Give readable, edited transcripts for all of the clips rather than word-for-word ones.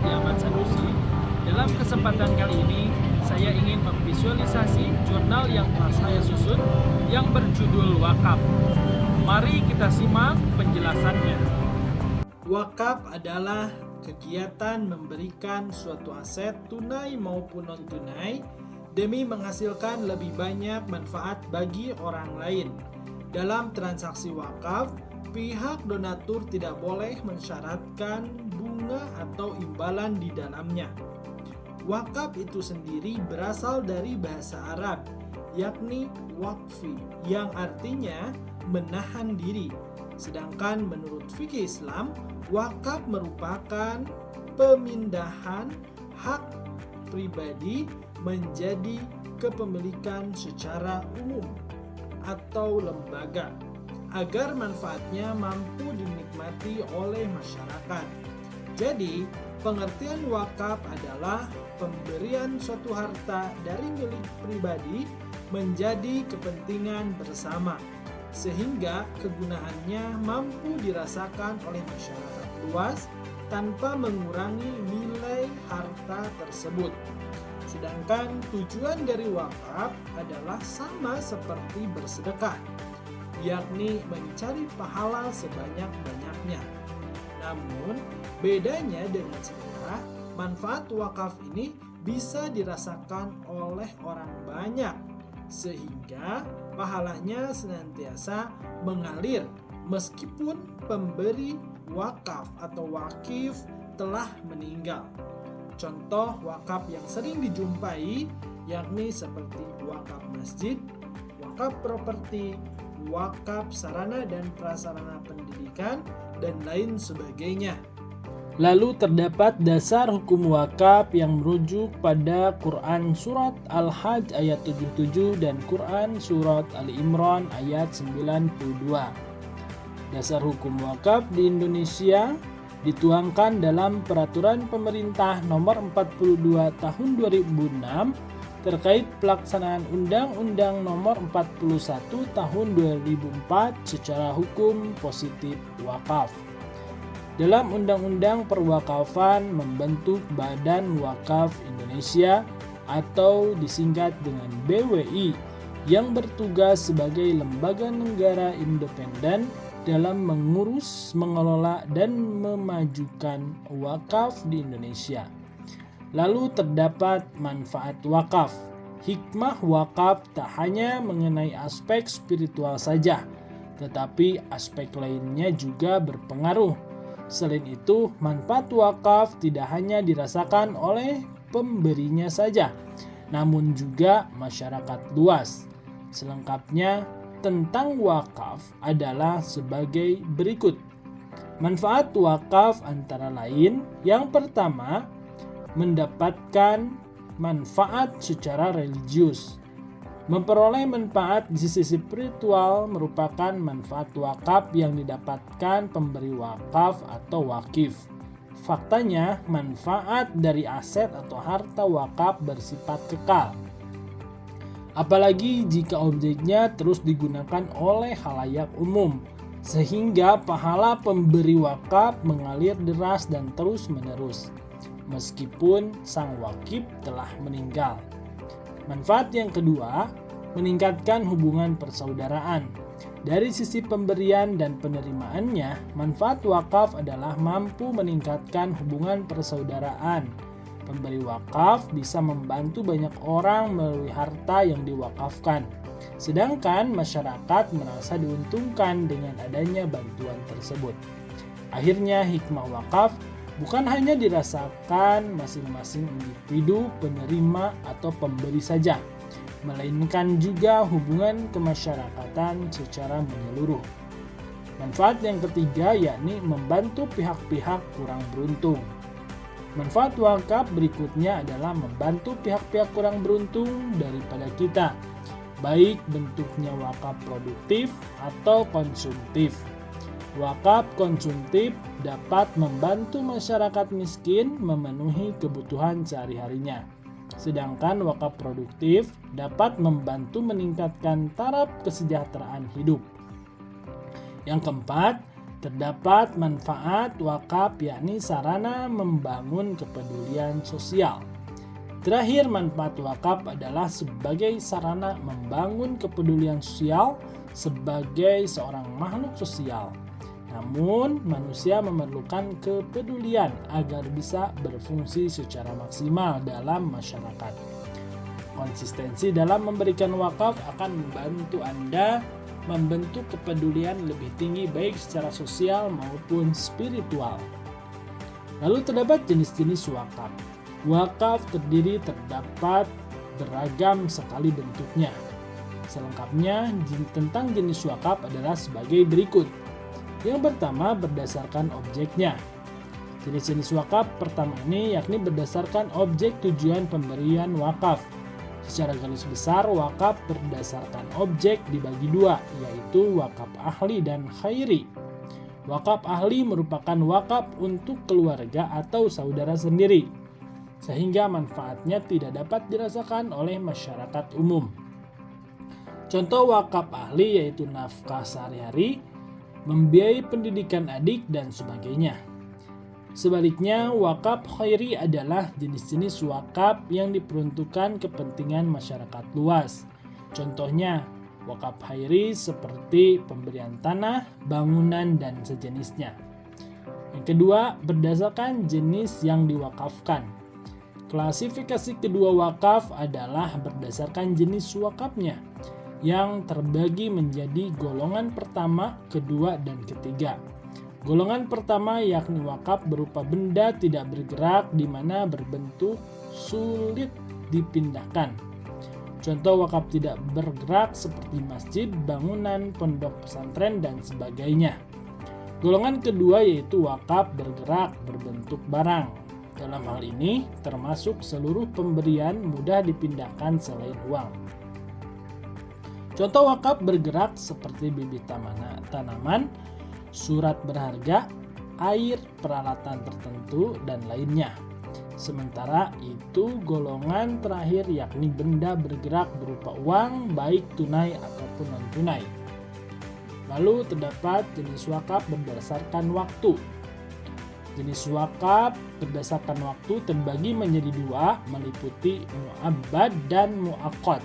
Ahmad Sanusi. Dalam kesempatan kali ini, saya ingin memvisualisasi jurnal yang telah saya susun yang berjudul Wakaf. Mari kita simak penjelasannya. Wakaf adalah kegiatan memberikan suatu aset tunai maupun non-tunai demi menghasilkan lebih banyak manfaat bagi orang lain. Dalam transaksi wakaf, pihak donatur tidak boleh mensyaratkan bunga atau imbalan di dalamnya. Wakaf itu sendiri berasal dari bahasa Arab, yakni waqfi, yang artinya menahan diri. Sedangkan menurut fikih Islam, wakaf merupakan pemindahan hak pribadi menjadi kepemilikan secara umum atau lembaga agar manfaatnya mampu dinikmati oleh masyarakat. Jadi, pengertian wakaf adalah pemberian suatu harta dari milik pribadi menjadi kepentingan bersama, sehingga kegunaannya mampu dirasakan oleh masyarakat luas tanpa mengurangi nilai harta tersebut. Sedangkan tujuan dari wakaf adalah sama seperti bersedekah, yakni mencari pahala sebanyak-banyaknya. Namun, bedanya dengan sedekah, manfaat wakaf ini bisa dirasakan oleh orang banyak, sehingga pahalanya senantiasa mengalir meskipun pemberi wakaf atau wakif telah meninggal. Contoh wakaf yang sering dijumpai yakni seperti wakaf masjid, wakaf properti, wakaf sarana dan prasarana pendidikan, dan lain sebagainya. Lalu terdapat dasar hukum wakaf yang merujuk pada Quran Surat Al-Hajj ayat 77 dan Quran Surat Ali Imran ayat 92. Dasar hukum wakaf di Indonesia dituangkan dalam Peraturan Pemerintah Nomor 42 Tahun 2006 terkait pelaksanaan Undang-Undang Nomor 41 Tahun 2004 secara hukum positif wakaf. Dalam Undang-Undang Perwakafan membentuk Badan Wakaf Indonesia atau disingkat dengan BWI yang bertugas sebagai lembaga negara independen dalam mengurus, mengelola, dan memajukan wakaf di Indonesia. Lalu terdapat manfaat wakaf. Hikmah wakaf tak hanya mengenai aspek spiritual saja, tetapi aspek lainnya juga berpengaruh. Selain itu, manfaat wakaf tidak hanya dirasakan oleh pemberinya saja, namun juga masyarakat luas. Selengkapnya, tentang wakaf adalah sebagai berikut. Manfaat wakaf antara lain, yang pertama, mendapatkan manfaat secara religius. Memperoleh manfaat di sisi spiritual merupakan manfaat wakaf yang didapatkan pemberi wakaf atau wakif. Faktanya, manfaat dari aset atau harta wakaf bersifat kekal. Apalagi jika objeknya terus digunakan oleh khalayak umum, sehingga pahala pemberi wakaf mengalir deras dan terus menerus, meskipun sang wakif telah meninggal. Manfaat yang kedua, meningkatkan hubungan persaudaraan. Dari sisi pemberian dan penerimaannya, manfaat wakaf adalah mampu meningkatkan hubungan persaudaraan. Pemberi wakaf bisa membantu banyak orang melalui harta yang diwakafkan. Sedangkan masyarakat merasa diuntungkan dengan adanya bantuan tersebut. Akhirnya hikmah wakaf bukan hanya dirasakan masing-masing individu penerima atau pemberi saja, melainkan juga hubungan kemasyarakatan secara menyeluruh. Manfaat yang ketiga yakni membantu pihak-pihak kurang beruntung. Manfaat wakaf berikutnya adalah membantu pihak-pihak kurang beruntung daripada kita, baik bentuknya wakaf produktif atau konsumtif. Wakaf konsumtif dapat membantu masyarakat miskin memenuhi kebutuhan sehari-harinya. Sedangkan wakaf produktif dapat membantu meningkatkan taraf kesejahteraan hidup. Yang keempat, Terdapat manfaat wakaf yakni sarana membangun kepedulian sosial. Terakhir, manfaat wakaf adalah sebagai sarana membangun kepedulian sosial sebagai seorang makhluk sosial. Namun, manusia memerlukan kepedulian agar bisa berfungsi secara maksimal dalam masyarakat. Konsistensi dalam memberikan wakaf akan membantu Anda membentuk kepedulian lebih tinggi baik secara sosial maupun spiritual. Lalu terdapat jenis-jenis wakaf. Wakaf terdapat beragam sekali bentuknya. Selengkapnya tentang jenis wakaf adalah sebagai berikut. Yang pertama berdasarkan objeknya. Jenis-jenis wakaf pertama ini yakni berdasarkan objek tujuan pemberian wakaf. Secara garis besar, wakaf berdasarkan objek dibagi dua, yaitu wakaf ahli dan khairi. Wakaf ahli merupakan wakaf untuk keluarga atau saudara sendiri, sehingga manfaatnya tidak dapat dirasakan oleh masyarakat umum. Contoh wakaf ahli yaitu nafkah sehari-hari, membiayai pendidikan adik, dan sebagainya. Sebaliknya, wakaf khairi adalah jenis-jenis wakaf yang diperuntukkan kepentingan masyarakat luas. Contohnya, wakaf khairi seperti pemberian tanah, bangunan, dan sejenisnya. Yang kedua, berdasarkan jenis yang diwakafkan. Klasifikasi kedua wakaf adalah berdasarkan jenis wakafnya, yang terbagi menjadi golongan pertama, kedua, dan ketiga. Golongan pertama yakni wakaf berupa benda tidak bergerak di mana berbentuk sulit dipindahkan. Contoh wakaf tidak bergerak seperti masjid, bangunan, pondok pesantren, dan sebagainya. Golongan kedua yaitu wakaf bergerak berbentuk barang. Dalam hal ini termasuk seluruh pemberian mudah dipindahkan selain uang. Contoh wakaf bergerak seperti bibit tanaman, surat berharga, air, peralatan tertentu, dan lainnya. Sementara itu golongan terakhir yakni benda bergerak berupa uang baik tunai ataupun non-tunai. Lalu terdapat jenis wakaf berdasarkan waktu. Jenis wakaf berdasarkan waktu terbagi menjadi dua, meliputi mu'abbad dan mu'aqqad.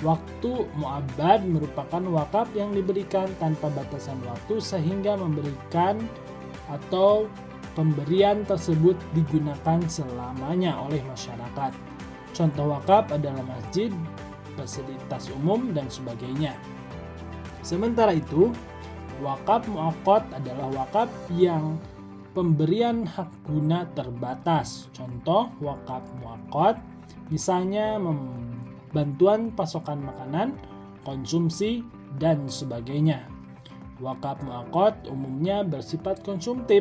Waktu mu'abbad merupakan wakaf yang diberikan tanpa batasan waktu sehingga memberikan atau pemberian tersebut digunakan selamanya oleh masyarakat. Contoh wakaf adalah masjid, fasilitas umum, dan sebagainya. Sementara itu, wakaf mu'aqqad adalah wakaf yang pemberian hak guna terbatas. Contoh wakaf mu'aqqad misalnya bantuan pasokan makanan, konsumsi, dan sebagainya. Wakaf mu'aqqad umumnya bersifat konsumtif,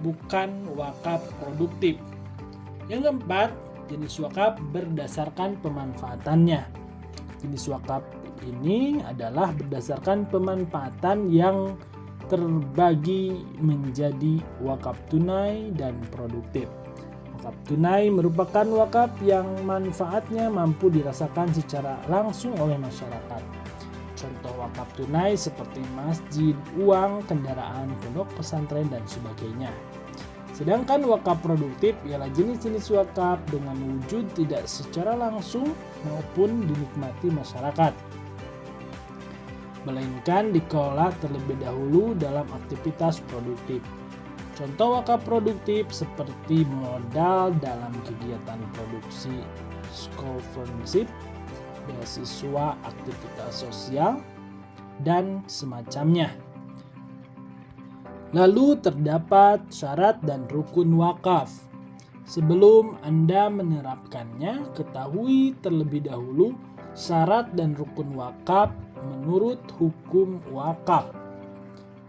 bukan wakaf produktif. Yang keempat, jenis wakaf berdasarkan pemanfaatannya. Jenis wakaf ini adalah berdasarkan pemanfaatan yang terbagi menjadi wakaf tunai dan produktif. Wakaf tunai merupakan wakaf yang manfaatnya mampu dirasakan secara langsung oleh masyarakat. Contoh wakaf tunai seperti masjid, uang, kendaraan, pondok pesantren, dan sebagainya. Sedangkan wakaf produktif ialah jenis-jenis wakaf dengan wujud tidak secara langsung maupun dinikmati masyarakat, melainkan dikelola terlebih dahulu dalam aktivitas produktif. Contoh wakaf produktif seperti modal dalam kegiatan produksi, scholarship, beasiswa, aktivitas sosial, dan semacamnya. Lalu terdapat syarat dan rukun wakaf. Sebelum Anda menerapkannya, ketahui terlebih dahulu syarat dan rukun wakaf menurut hukum wakaf.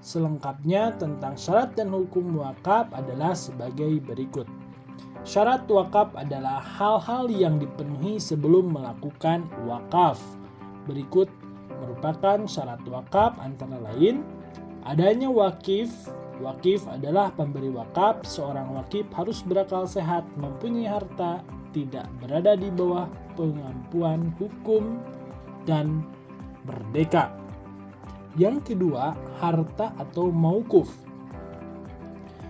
Selengkapnya tentang syarat dan hukum wakaf adalah sebagai berikut. Syarat wakaf adalah hal-hal yang dipenuhi sebelum melakukan wakaf. Berikut merupakan syarat wakaf antara lain adanya wakif. Wakif adalah pemberi wakaf. Seorang wakif harus berakal sehat, mempunyai harta, tidak berada di bawah pengampuan hukum, dan merdeka. Yang kedua, harta atau mauquf.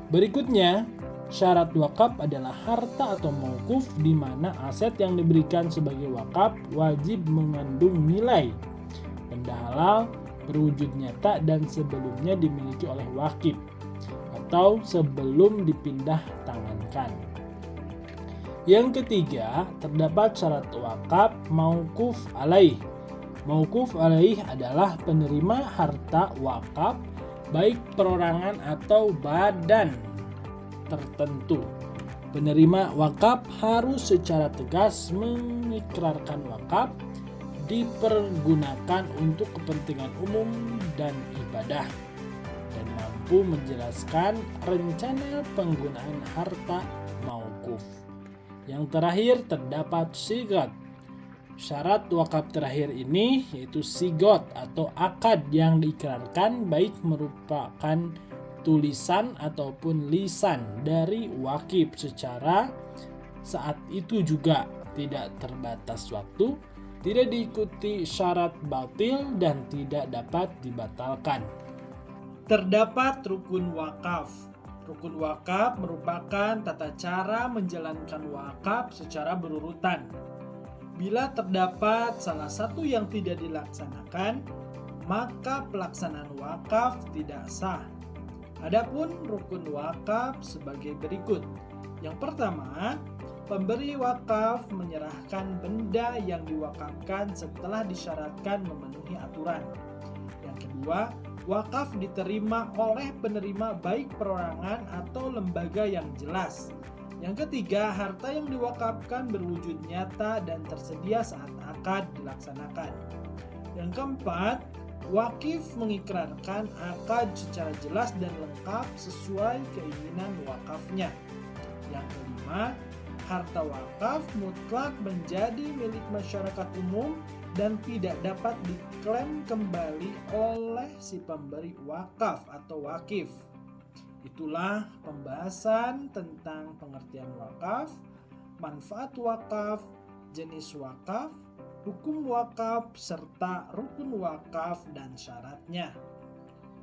Berikutnya, syarat wakaf adalah harta atau mauquf di mana aset yang diberikan sebagai wakaf wajib mengandung nilai benda halal berwujud nyata dan sebelumnya dimiliki oleh wakif atau sebelum dipindah tangankan. Yang ketiga, terdapat syarat wakaf mauquf alaih. Mauquf alaih adalah penerima harta wakaf baik perorangan atau badan tertentu. Penerima wakaf harus secara tegas mengikrarkan wakaf dipergunakan untuk kepentingan umum dan ibadah dan mampu menjelaskan rencana penggunaan harta mauquf. Yang terakhir terdapat sigot. Syarat wakaf terakhir ini yaitu sigot atau akad yang diikrarkan baik merupakan tulisan ataupun lisan dari wakif secara saat itu juga tidak terbatas waktu, tidak diikuti syarat batil dan tidak dapat dibatalkan. Terdapat rukun wakaf. Rukun wakaf merupakan tata cara menjalankan wakaf secara berurutan. Bila terdapat salah satu yang tidak dilaksanakan, maka pelaksanaan wakaf tidak sah. Adapun rukun wakaf sebagai berikut. Yang pertama, pemberi wakaf menyerahkan benda yang diwakafkan setelah disyaratkan memenuhi aturan. Yang kedua, wakaf diterima oleh penerima baik perorangan atau lembaga yang jelas. Yang ketiga, harta yang diwakafkan berwujud nyata dan tersedia saat akad dilaksanakan. Yang keempat, wakif mengikrarkan akad secara jelas dan lengkap sesuai keinginan wakafnya. Yang kelima, harta wakaf mutlak menjadi milik masyarakat umum dan tidak dapat diklaim kembali oleh si pemberi wakaf atau wakif. Itulah pembahasan tentang pengertian wakaf, manfaat wakaf, jenis wakaf, hukum wakaf, serta rukun wakaf dan syaratnya.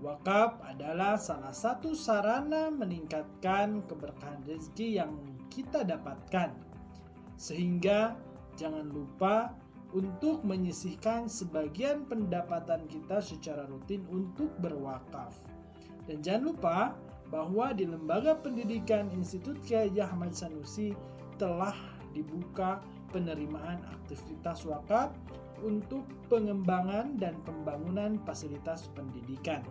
Wakaf adalah salah satu sarana meningkatkan keberkahan rezeki yang kita dapatkan. Sehingga jangan lupa untuk menyisihkan sebagian pendapatan kita secara rutin untuk berwakaf. Dan jangan lupa bahwa di Lembaga Pendidikan Institut Kyai Ahmad Sanusi telah dibuka penerimaan aktivitas wakaf untuk pengembangan dan pembangunan fasilitas pendidikan.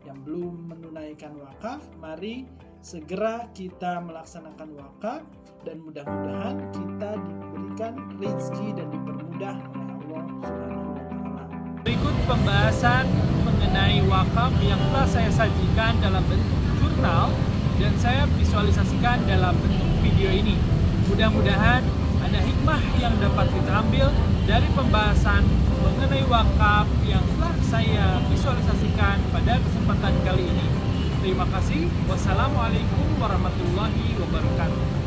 Yang belum menunaikan wakaf, mari segera kita melaksanakan wakaf dan mudah-mudahan kita diberikan rezeki dan dipermudah oleh Allah Subhanahu wa taala. Berikut pembahasan mengenai wakaf yang telah saya sajikan dalam bentuk jurnal dan saya visualisasikan dalam bentuk video ini. Mudah-mudahan ada hikmah yang dapat kita ambil dari pembahasan mengenai wakaf yang telah saya visualisasikan pada kesempatan kali ini. Terima kasih. Wassalamualaikum warahmatullahi wabarakatuh.